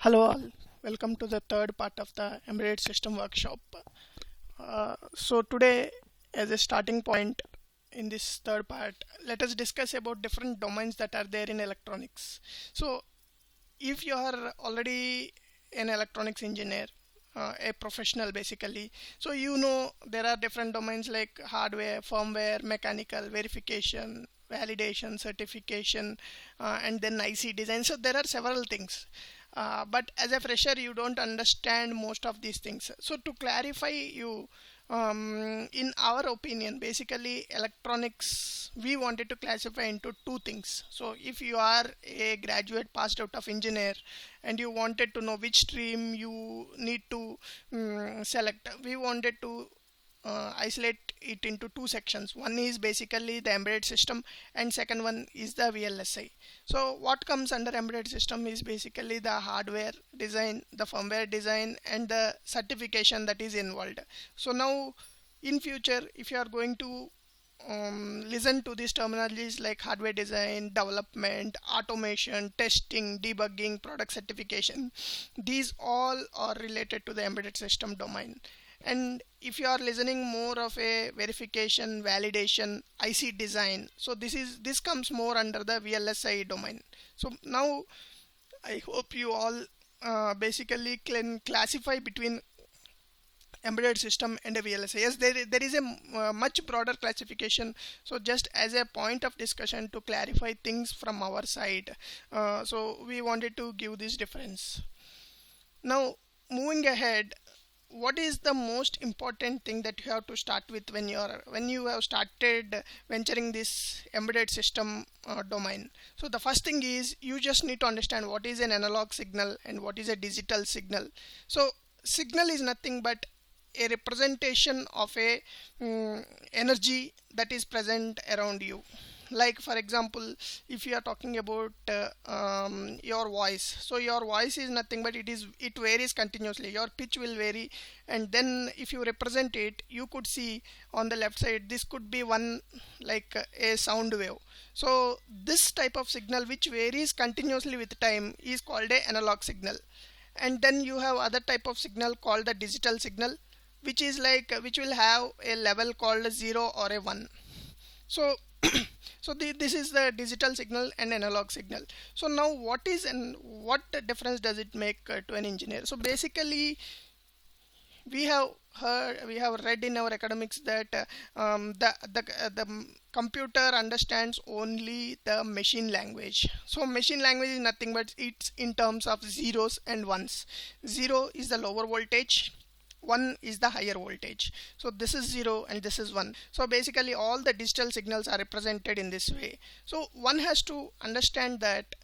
Hello all, welcome to the third part of the embedded system workshop. So today, as a starting point in this third part, let us discuss about different domains that are there in electronics. So if you are already an electronics engineer, a professional basically, so you know there are different domains like hardware, firmware, mechanical, verification, validation, certification, and then IC design. So there are several things. But as a fresher, you don't understand most of these things. So to clarify you, in our opinion, basically electronics, we wanted to classify into two things. So if you are a graduate passed out of engineer and you wanted to know which stream you need to select, we wanted to isolate it into two sections. One is basically the embedded system and second one is the VLSI. So what comes under embedded system is basically the hardware design, the firmware design, and the certification that is involved. So now in future, if you are going to listen to these terminologies like hardware design, development, automation, testing, debugging, product certification, these all are related to the embedded system domain. And if you are listening more of a verification, validation, IC design, so this comes more under the VLSI domain. So now I hope you all basically can classify between embedded system and a VLSI. Yes, there is a much broader classification. So just as a point of discussion to clarify things from our side, so we wanted to give this difference. Now moving ahead, what is the most important thing that you have to start with when you have started venturing this embedded system domain? So the first thing is you just need to understand what is an analog signal and what is a digital signal. So signal is nothing but a representation of a energy that is present around you. Like for example, if you are talking about your voice, so your voice is nothing but it varies continuously. Your pitch will vary, and then if you represent it, you could see on the left side this could be one like a sound wave. So this type of signal which varies continuously with time is called a analog signal. And then you have other type of signal called the digital signal, which is like which will have a level called a 0 or a 1. So this is the digital signal and analog signal. So now what difference does it make to an engineer? So basically we have read in our academics that the computer understands only the machine language. So machine language is nothing but it's in terms of zeros and ones. 0 is the lower voltage, 1 is the higher voltage. So this is 0 and this is 1. So basically all the digital signals are represented in this way. So one has to understand that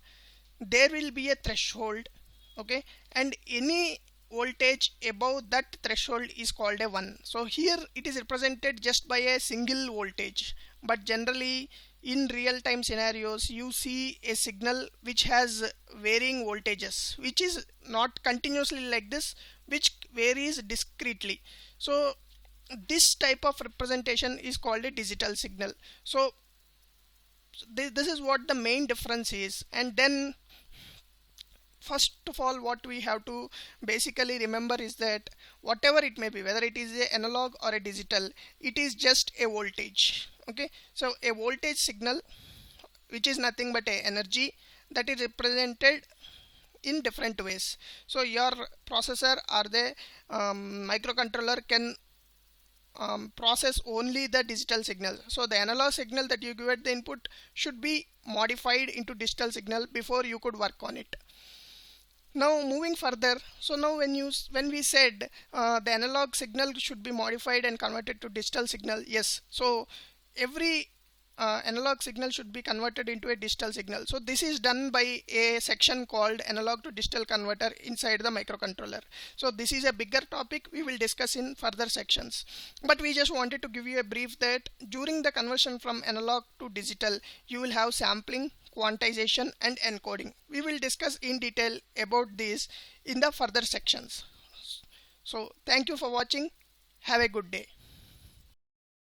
there will be a threshold, okay, and any voltage above that threshold is called a 1. So here it is represented just by a single voltage, but generally in real time scenarios you see a signal which has varying voltages, which is not continuously like this, which varies discretely. So this type of representation is called a digital signal. So this is what the main difference is. And then first of all, what we have to basically remember is that whatever it may be, whether it is a analog or a digital, it is just a voltage. Okay, so a voltage signal, which is nothing but a energy that is represented in different ways. So your processor or the microcontroller can process only the digital signal. So the analog signal that you give at the input should be modified into digital signal before you could work on it. Now moving further, so now when we said the analog signal should be modified and converted to digital signal, yes, so every analog signal should be converted into a digital signal. So this is done by a section called analog to digital converter inside the microcontroller. So this is a bigger topic we will discuss in further sections, but we just wanted to give you a brief that during the conversion from analog to digital you will have sampling, quantization and encoding. We will discuss in detail about these in the further sections. So thank you for watching. Have a good day.